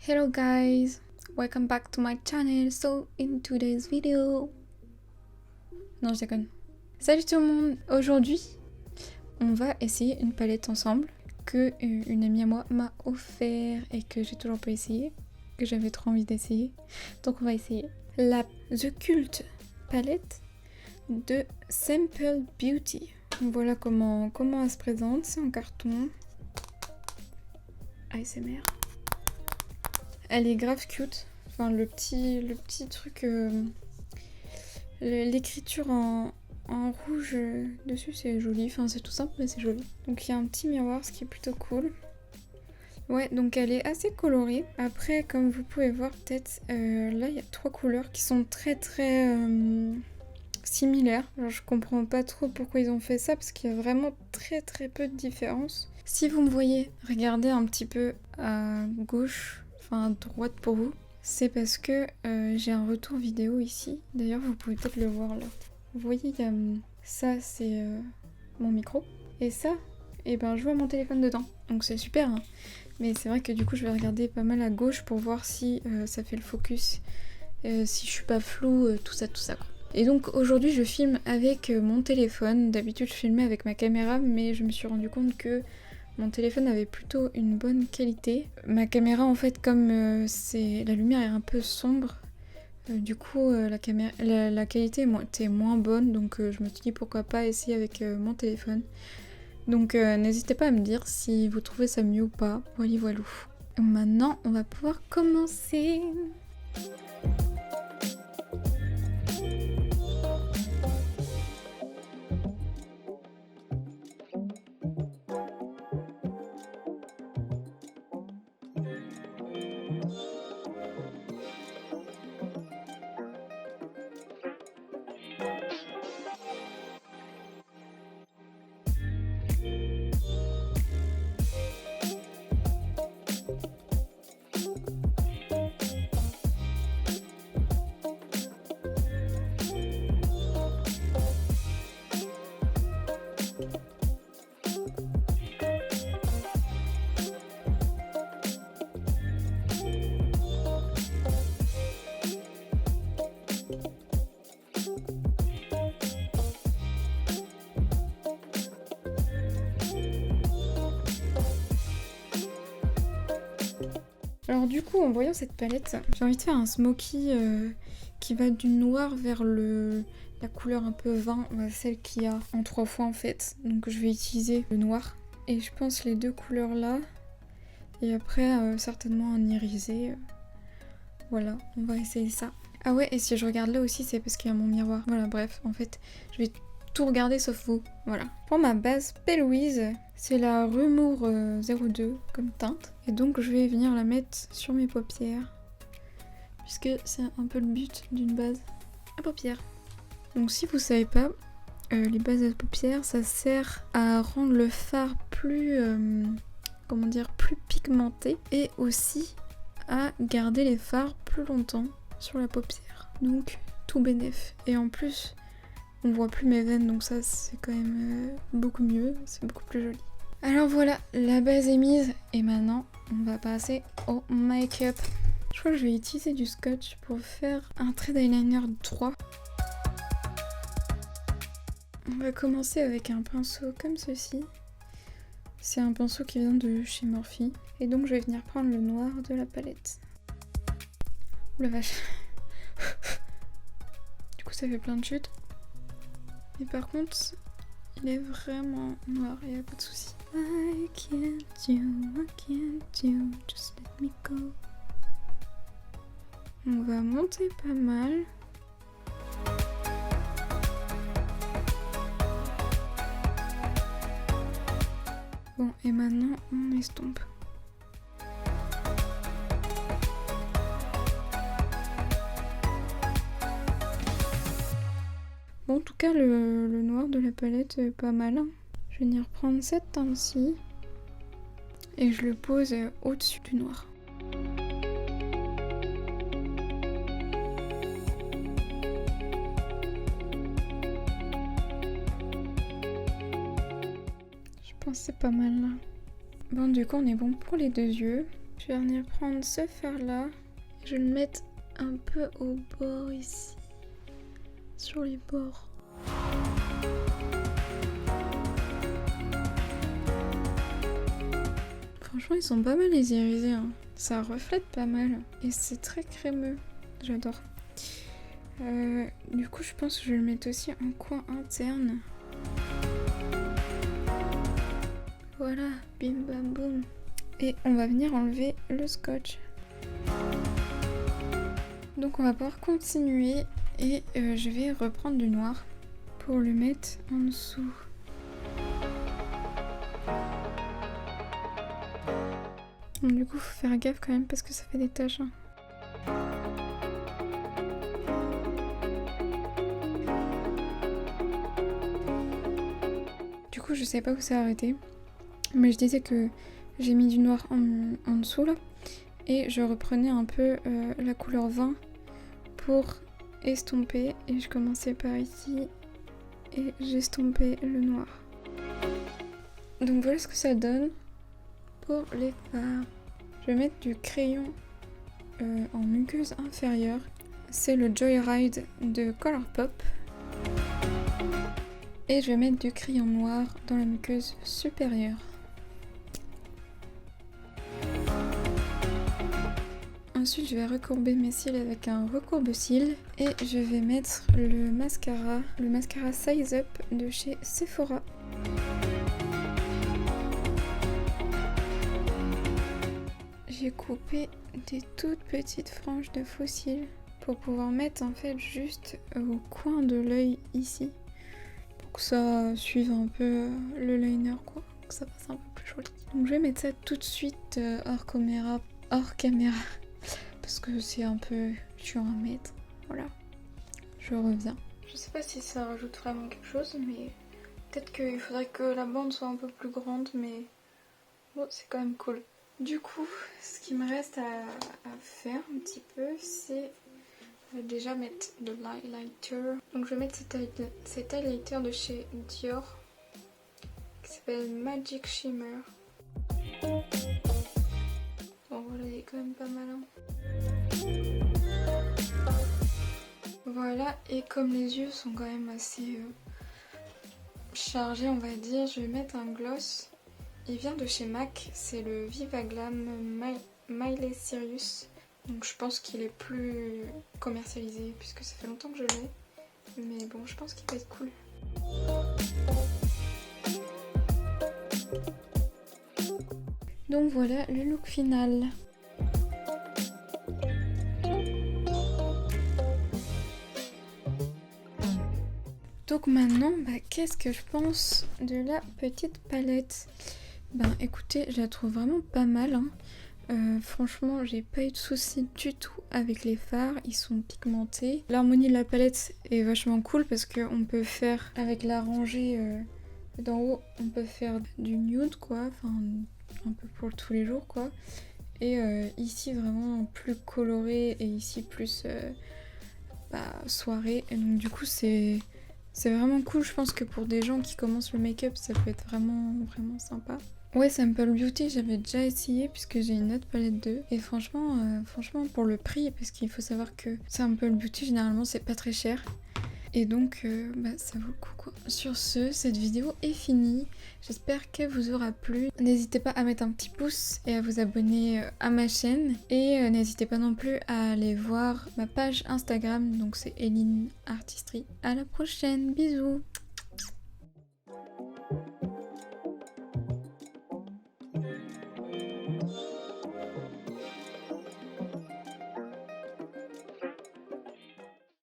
Hello guys, welcome back to my channel. So in today's video, non je déconne. Salut tout le monde. Aujourd'hui, on va essayer une palette ensemble que une amie à moi m'a offert et que j'ai toujours pas essayé, que j'avais trop envie d'essayer. Donc on va essayer The Cult palette de Simple Beauty. Voilà comment elle se présente. C'est en carton. ASMR. Elle est grave cute. Enfin, le petit truc, l'écriture en rouge dessus, c'est joli. Enfin, c'est tout simple, mais c'est joli. Donc, il y a un petit miroir, ce qui est plutôt cool. Ouais, donc elle est assez colorée. Après, comme vous pouvez voir, peut-être, là, il y a 3 couleurs qui sont très similaires. Alors, je comprends pas trop pourquoi ils ont fait ça, parce qu'il y a vraiment très peu de différence. Si vous me voyez regarder un petit peu à gauche, enfin à droite pour vous, c'est parce que j'ai un retour vidéo ici. D'ailleurs, vous pouvez peut-être le voir là. Vous voyez, il y a ça, c'est mon micro. Et ça, et ben, je vois mon téléphone dedans. Donc c'est super, hein. Mais c'est vrai que du coup, je vais regarder pas mal à gauche pour voir si ça fait le focus, si je suis pas floue, tout ça quoi. Et donc aujourd'hui, je filme avec mon téléphone. D'habitude, je filmais avec ma caméra, mais je me suis rendu compte que mon téléphone avait plutôt une bonne qualité. Ma caméra, en fait, comme la lumière est un peu sombre, du coup la qualité était moins bonne, donc je me suis dit pourquoi pas essayer avec mon téléphone. Donc n'hésitez pas à me dire si vous trouvez ça mieux ou pas. Voilà. Maintenant, on va pouvoir commencer. Alors du coup, en voyant cette palette, j'ai envie de faire un smoky qui va du noir vers la couleur un peu vin, celle qu'il y a en 3 fois en fait. Donc je vais utiliser le noir. Et je pense les 2 couleurs là. Et après, certainement un irisé. Voilà, on va essayer ça. Ah ouais, et si je regarde là aussi, c'est parce qu'il y a mon miroir. Voilà, bref, en fait, je vais tout regarder sauf vous. Voilà. Pour ma base P. Louise, c'est la Rumour 02 comme teinte. Et donc je vais venir la mettre sur mes paupières. Puisque c'est un peu le but d'une base à paupières. Donc si vous savez pas, les bases à paupières, ça sert à rendre le fard plus, plus pigmenté. Et aussi à garder les fards plus longtemps sur la paupière. Donc tout bénef. Et en plus, on voit plus mes veines, donc ça c'est quand même beaucoup mieux, c'est beaucoup plus joli. Alors voilà, la base est mise et maintenant on va passer au make-up. Je crois que je vais utiliser du scotch pour faire un trait d'eyeliner 3. On va commencer avec un pinceau comme ceci. C'est un pinceau qui vient de chez Morphe. Et donc je vais venir prendre le noir de la palette. Ouh la vache. Du coup ça fait plein de chutes. Mais par contre, il est vraiment noir, il n'y a pas de souci. I can't you, just let me go. On va monter pas mal. Bon, et maintenant on estompe. Bon, en tout cas, le noir de la palette est pas mal. Je vais venir prendre cette teinte-ci et je le pose au-dessus du noir. Je pense que c'est pas mal là. Bon, du coup, on est bon pour les 2 yeux. Je Je vais venir prendre ce fard là. Je vais le mettre un peu au bord ici. Sur les bords. Franchement, ils sont pas mal les irisés. Hein. Ça reflète pas mal. Et c'est très crémeux. J'adore. Du coup, je pense que je vais le mettre aussi en coin interne. Voilà, bim bam boum. Et on va venir enlever le scotch. Donc on va pouvoir continuer et je vais reprendre du noir pour le mettre en dessous. Bon, du coup, faut faire gaffe quand même parce que ça fait des taches. Hein. Du coup, je sais pas où ça a arrêté. Mais je disais que j'ai mis du noir en dessous là. Et je reprenais un peu la couleur vin pour estomper. Et je commençais par ici. Et j'estompais le noir. Donc voilà ce que ça donne pour les fards. Je vais mettre du crayon en muqueuse inférieure. C'est le Joyride de Colourpop. Et je vais mettre du crayon noir dans la muqueuse supérieure. Ensuite, je vais recourber mes cils avec un recourbe-cils et je vais mettre le mascara Size Up de chez Sephora. J'ai coupé des toutes petites franges de faux cils pour pouvoir mettre en fait juste au coin de l'œil ici pour que ça suive un peu le liner quoi, que ça fasse un peu plus joli. Donc je vais mettre ça tout de suite hors caméra parce que c'est un peu chiant à mettre. Voilà, je reviens. Je sais pas si ça rajoute vraiment quelque chose, mais peut-être qu'il faudrait que la bande soit un peu plus grande, mais bon, c'est quand même cool. Du coup, ce qui me reste à faire un petit peu, c'est déjà mettre de l'highlighter. Donc je vais mettre cet highlighter de chez Dior qui s'appelle Magic Shimmer. Bon voilà, il est quand même pas malin. Voilà, et comme les yeux sont quand même assez chargés, on va dire, je vais mettre un gloss. Il vient de chez MAC, c'est le Viva Glam Miley Cyrus. Donc je pense qu'il est plus commercialisé puisque ça fait longtemps que je l'ai. Mais bon, je pense qu'il va être cool. Donc voilà le look final. Donc maintenant, qu'est-ce que je pense de la petite palette? Écoutez, je la trouve vraiment pas mal. Hein. Franchement, j'ai pas eu de soucis du tout avec les fards, ils sont pigmentés. L'harmonie de la palette est vachement cool parce qu'on peut faire, avec la rangée d'en haut, on peut faire du nude quoi, enfin un peu pour tous les jours quoi. Et ici vraiment plus coloré et ici plus soirée. Et donc du coup c'est vraiment cool, je pense que pour des gens qui commencent le make-up ça peut être vraiment sympa. Ouais, Sample Beauty, j'avais déjà essayé puisque j'ai une autre palette 2 et franchement pour le prix, parce qu'il faut savoir que Sample Beauty généralement c'est pas très cher et donc ça vaut le coup quoi. Sur ce, cette vidéo est finie, j'espère qu'elle vous aura plu. N'hésitez pas à mettre un petit pouce et à vous abonner à ma chaîne et n'hésitez pas non plus à aller voir ma page Instagram, donc c'est Eline Artistry. À la prochaine, bisous.